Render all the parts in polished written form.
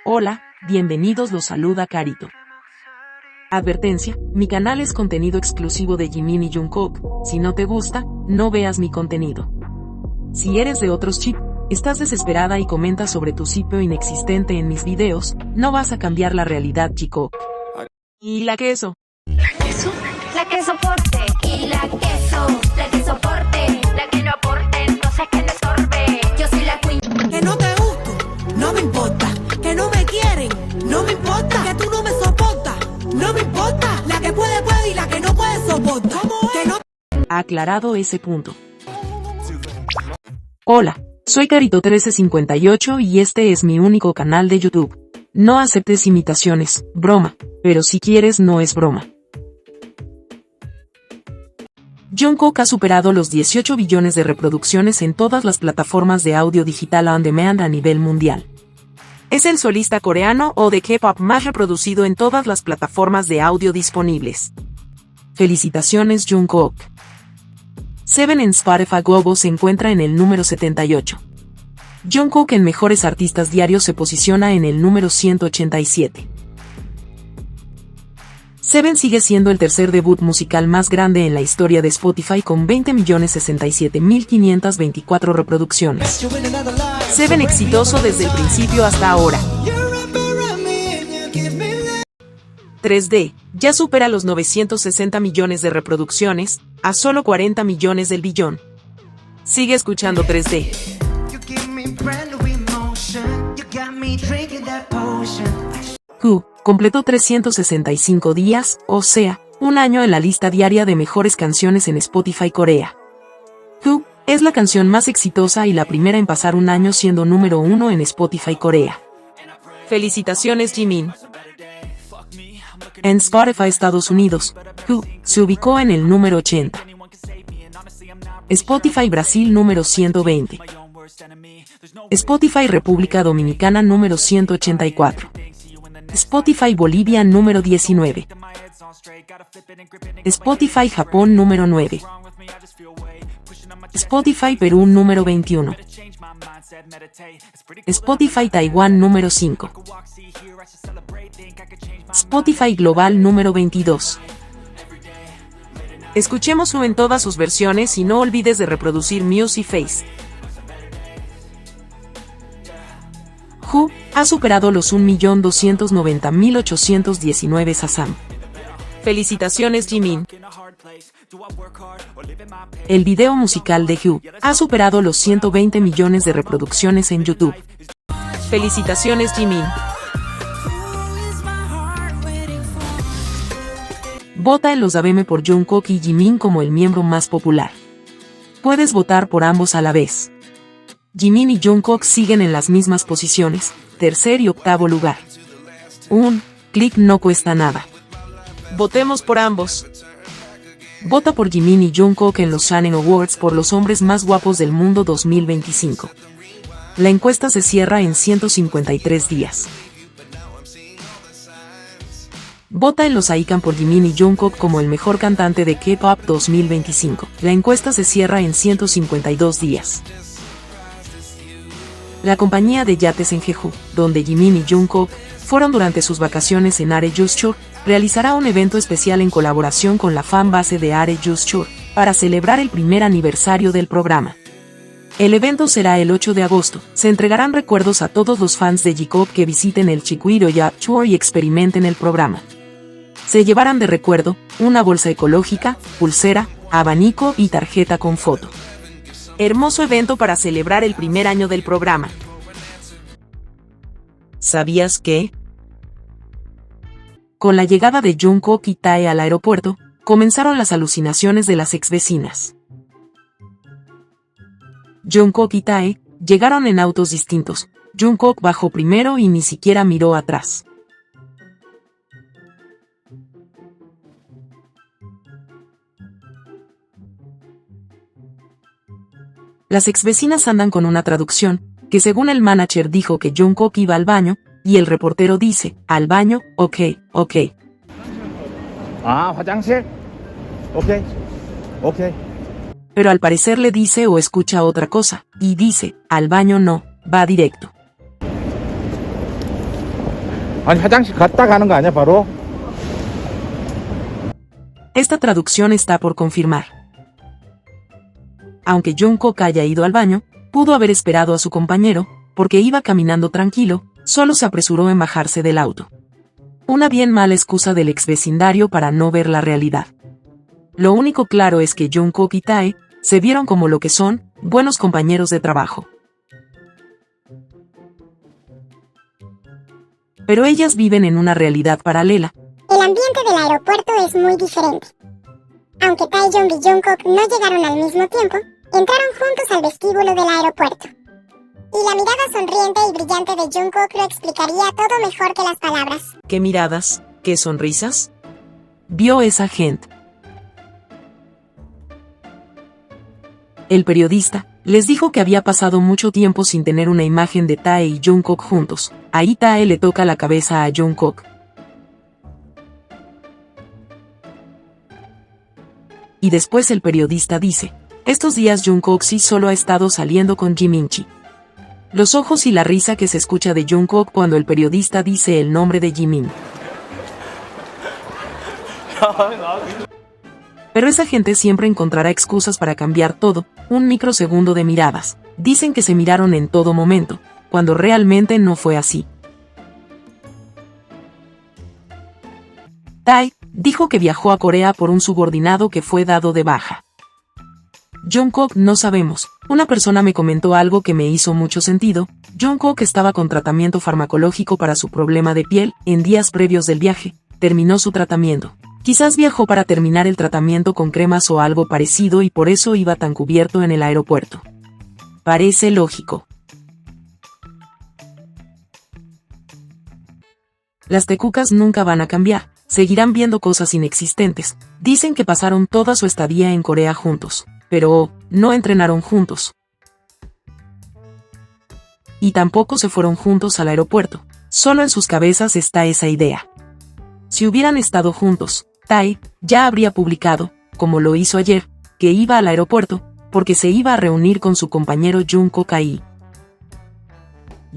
Hola, bienvenidos, los saluda Carito. Advertencia, mi canal es contenido exclusivo de Jimin y Jungkook, si no te gusta, no veas mi contenido. Si eres de otros chip, estás desesperada y comentas sobre tu sitio inexistente en mis videos, no vas a cambiar la realidad, chico. ¿Y la queso? ¿La queso? La que soporte. Y la que soporte. La que no aporte, entonces que le estorbe. Yo soy la queen. Que no te gusto, no me importa. Que no me quieren, no me importa. Que tú no me soportas, no me importa. La que puede, puede y la que no puede soporta. Que no... Aclarado ese punto. Hola, soy Carito1358 y este es mi único canal de YouTube. No aceptes imitaciones, broma, pero si quieres no es broma. Jungkook ha superado los 18 billones de reproducciones en todas las plataformas de audio digital on demand a nivel mundial. Es el solista coreano o de K-pop más reproducido en todas las plataformas de audio disponibles. Felicitaciones, Jungkook. Seven en Spotify Global se encuentra en el número 78. Jungkook en Mejores Artistas Diarios se posiciona en el número 187. Seven sigue siendo el tercer debut musical más grande en la historia de Spotify con 20.067.524 reproducciones. Seven exitoso desde el principio hasta ahora. 3D ya supera los 960 millones de reproducciones, a solo 40 millones del billón. Sigue escuchando 3D. Who completó 365 días, o sea, un año en la lista diaria de mejores canciones en Spotify Corea. Who es la canción más exitosa y la primera en pasar un año siendo número 1 en Spotify Corea. Felicitaciones, Jimin. En Spotify Estados Unidos, Who se ubicó en el número 80. Spotify Brasil número 120. Spotify República Dominicana número 184. Spotify Bolivia número 19. Spotify Japón número 9. Spotify Perú número 21. Spotify Taiwán número 5. Spotify Global número 22. Escuchemos Who en todas sus versiones y no olvides de reproducir Music Face. Who ha superado los 1.290.819 Shazam. Felicitaciones, Jimin. El video musical de Who ha superado los 120 millones de reproducciones en YouTube. Felicitaciones, Jimin. Vota en los ABM por Jungkook y Jimin como el miembro más popular. Puedes votar por ambos a la vez. Jimin y Jungkook siguen en las mismas posiciones, tercer y octavo lugar. Un clic no cuesta nada. Votemos por ambos. Vota por Jimin y Jungkook en los Shannon Awards por los hombres más guapos del mundo 2025. La encuesta se cierra en 153 días. Vota en los AICAN por Jimin y Jungkook como el mejor cantante de K-pop 2025. La encuesta se cierra en 152 días. La compañía de yates en Jeju, donde Jimin y Jungkook fueron durante sus vacaciones en Are Just Shore, realizará un evento especial en colaboración con la fanbase de Are Just Shore, para celebrar el primer aniversario del programa. El evento será el 8 de agosto. Se entregarán recuerdos a todos los fans de J-Pop que visiten el Chiquiro Yacht Tour y experimenten el programa. Se llevarán de recuerdo una bolsa ecológica, pulsera, abanico y tarjeta con foto. Hermoso evento para celebrar el primer año del programa. ¿Sabías que? Con la llegada de Jungkook y Tae al aeropuerto, comenzaron las alucinaciones de las exvecinas. Jungkook y Tae llegaron en autos distintos. Jungkook bajó primero y ni siquiera miró atrás. Las exvecinas andan con una traducción, que según el manager dijo que Jungkook iba al baño, y el reportero dice, al baño, ok. 화장실? ok. Pero al parecer le dice o escucha otra cosa, y dice, al baño no, va directo. 아니 화장실 갔다 가는 거 아니야 바로? Esta traducción está por confirmar. Aunque Jungkook haya ido al baño, pudo haber esperado a su compañero, porque iba caminando tranquilo, solo se apresuró en bajarse del auto. Una bien mala excusa del ex vecindario para no ver la realidad. Lo único claro es que Jungkook y Tae se vieron como lo que son, buenos compañeros de trabajo. Pero ellas viven en una realidad paralela. El ambiente del aeropuerto es muy diferente. Aunque Taeyong y Jungkook no llegaron al mismo tiempo, entraron juntos al vestíbulo del aeropuerto. Y la mirada sonriente y brillante de Jungkook lo explicaría todo mejor que las palabras. ¿Qué miradas? ¿Qué sonrisas? Vio esa gente. El periodista les dijo que había pasado mucho tiempo sin tener una imagen de Tae y Jungkook juntos. Ahí Tae le toca la cabeza a Jungkook. Y después el periodista dice, estos días Jungkook sí solo ha estado saliendo con Jiminchi. Los ojos y la risa que se escucha de Jungkook cuando el periodista dice el nombre de Jimin. Pero esa gente siempre encontrará excusas para cambiar todo, un microsegundo de miradas. Dicen que se miraron en todo momento, cuando realmente no fue así. Tae dijo que viajó a Corea por un subordinado que fue dado de baja. Jungkook no sabemos. Una persona me comentó algo que me hizo mucho sentido. Jungkook estaba con tratamiento farmacológico para su problema de piel, en días previos del viaje, terminó su tratamiento. Quizás viajó para terminar el tratamiento con cremas o algo parecido y por eso iba tan cubierto en el aeropuerto. Parece lógico. Las tecucas nunca van a cambiar, seguirán viendo cosas inexistentes. Dicen que pasaron toda su estadía en Corea juntos, pero no entrenaron juntos. Y tampoco se fueron juntos al aeropuerto, solo en sus cabezas está esa idea. Si hubieran estado juntos, Tae ya habría publicado, como lo hizo ayer, que iba al aeropuerto, porque se iba a reunir con su compañero Jungkook ahí.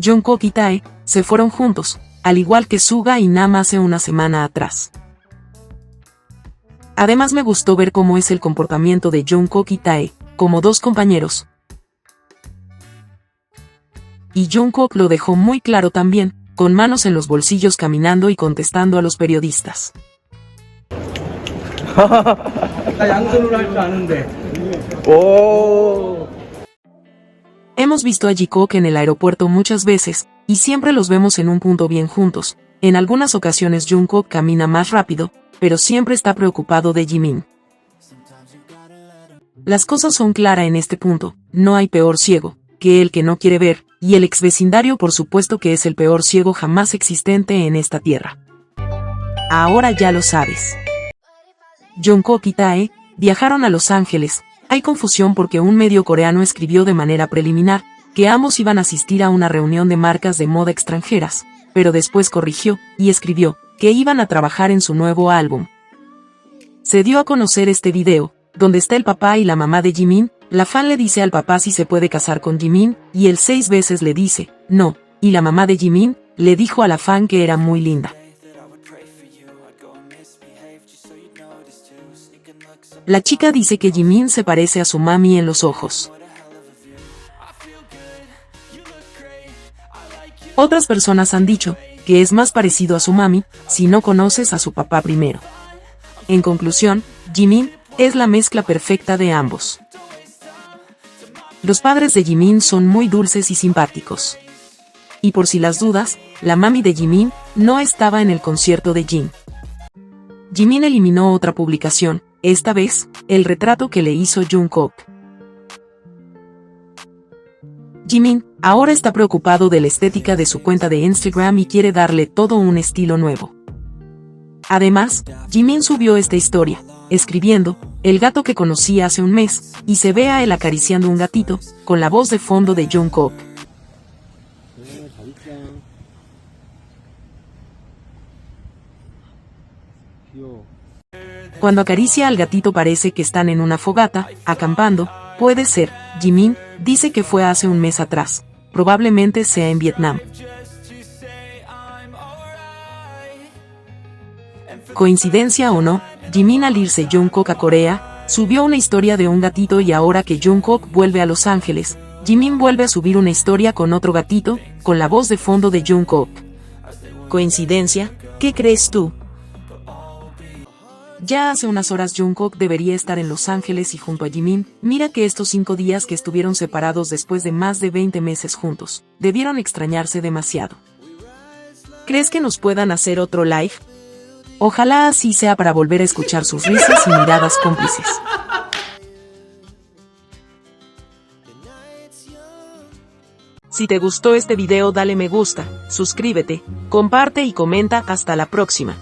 Jungkook y Tae se fueron juntos, al igual que Suga y Nam hace una semana atrás. Además me gustó ver cómo es el comportamiento de Jungkook y Tae, como dos compañeros. Y Jungkook lo dejó muy claro también, con manos en los bolsillos caminando y contestando a los periodistas. Hemos visto a Jikook en el aeropuerto muchas veces, y siempre los vemos en un punto bien juntos. En algunas ocasiones Jungkook camina más rápido, pero siempre está preocupado de Jimin. Las cosas son claras en este punto, no hay peor ciego que el que no quiere ver, y el ex vecindario por supuesto que es el peor ciego jamás existente en esta tierra. Ahora ya lo sabes. Jungkook y Tae viajaron a Los Ángeles. Hay confusión porque un medio coreano escribió de manera preliminar que ambos iban a asistir a una reunión de marcas de moda extranjeras, pero después corrigió y escribió que iban a trabajar en su nuevo álbum. Se dio a conocer este video, donde está el papá y la mamá de Jimin. La fan le dice al papá si se puede casar con Jimin, y él 6 veces le dice, no, y la mamá de Jimin le dijo a la fan que era muy linda. La chica dice que Jimin se parece a su mami en los ojos. Otras personas han dicho que es más parecido a su mami si no conoces a su papá primero. En conclusión, Jimin es la mezcla perfecta de ambos. Los padres de Jimin son muy dulces y simpáticos. Y por si las dudas, la mami de Jimin no estaba en el concierto de Jin. Jimin eliminó otra publicación, esta vez, el retrato que le hizo Jungkook. Jimin ahora está preocupado de la estética de su cuenta de Instagram y quiere darle todo un estilo nuevo. Además, Jimin subió esta historia, escribiendo, el gato que conocí hace un mes, y se ve a él acariciando un gatito, con la voz de fondo de Jungkook. Cuando acaricia al gatito parece que están en una fogata, acampando, puede ser. Jimin dice que fue hace un mes atrás, probablemente sea en Vietnam. Coincidencia o no, Jimin al irse Jungkook a Corea, subió una historia de un gatito y ahora que Jungkook vuelve a Los Ángeles, Jimin vuelve a subir una historia con otro gatito, con la voz de fondo de Jungkook. ¿Coincidencia? ¿Qué crees tú? Ya hace unas horas Jungkook debería estar en Los Ángeles y junto a Jimin. Mira que estos 5 días que estuvieron separados después de más de 20 meses juntos, debieron extrañarse demasiado. ¿Crees que nos puedan hacer otro live? Ojalá así sea para volver a escuchar sus risas y miradas cómplices. Si te gustó este video dale me gusta, suscríbete, comparte y comenta. Hasta la próxima.